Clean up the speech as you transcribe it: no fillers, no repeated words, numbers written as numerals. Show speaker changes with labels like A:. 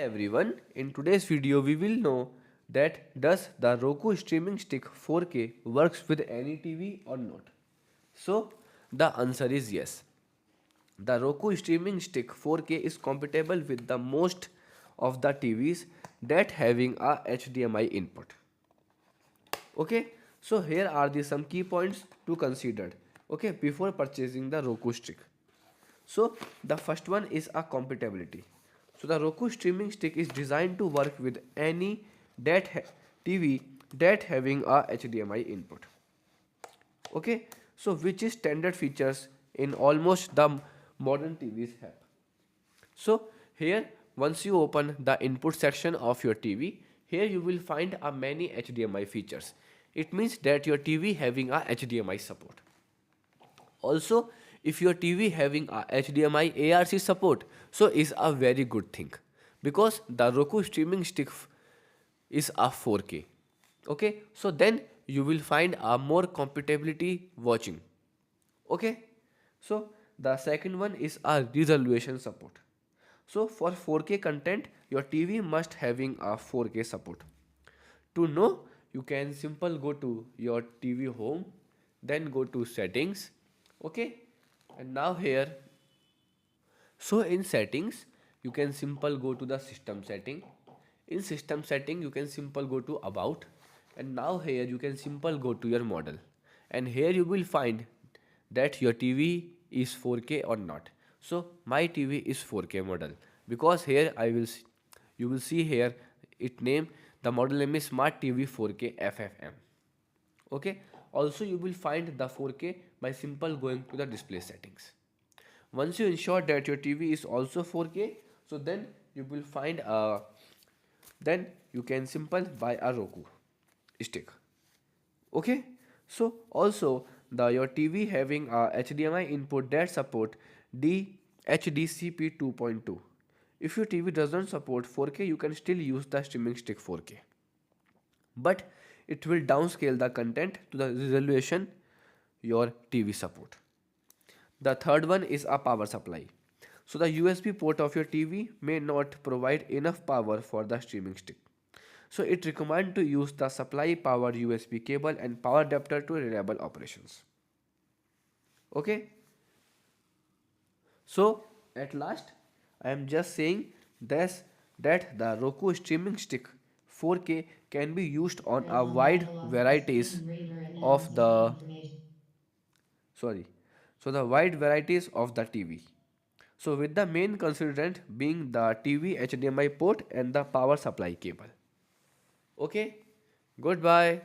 A: Everyone, in today's video we will know that does the Roku streaming stick 4K works with any TV or not. So the answer is yes. The Roku streaming stick 4K is compatible with the most of the TVs that having a HDMI input. Okay, so here are the some key points to consider. Okay, before purchasing the Roku stick. So the first one is a compatibility. So the Roku streaming stick is designed to work with any TV that having a HDMI input. Okay, so which is standard features in almost the modern TVs have. So here once you open the input section of your TV, here you will find a many HDMI features. It means that your TV having a HDMI support. Also, if your TV having a HDMI ARC support, so is a very good thing because the Roku streaming stick is a 4K. Okay, so then you will find a more compatibility watching. Okay, so the second one is a resolution support. So for 4K content, your TV must having a 4K support. To know, you can simple go to your TV home, then go to settings. Okay, and now here, so in settings, you can simple go to the system setting. In system setting, you can simple go to about, and now here you can simple go to your model, and here you will find that your TV is 4K or not. So my TV is 4K model because here you will see here it name the model name is Smart TV 4K FFM. Okay, also you will find the 4K by simple going to the display settings. Once you ensure that your TV is also 4K, so then you will find a then you can simple buy a Roku stick. Okay, so also the your TV having a HDMI input that support DHDCP 2.2. If your TV doesn't support 4K, you can still use the streaming stick 4K, but it will downscale the content to the resolution your TV support. The third one is a power supply. So the USB port of your TV may not provide enough power for the streaming stick. So it recommends to use the supply power USB cable and power adapter to reliable operations. Okay. So at last, I am just saying this that the Roku streaming stick 4K can be used on
B: The
A: a
B: long
A: wide
B: model offers
A: varieties
B: screen reader and
A: of
B: TV
A: the
B: information.
A: sorry so the wide varieties of the TV. So with the main constituent being the TV HDMI port and the power supply cable. Okay, goodbye.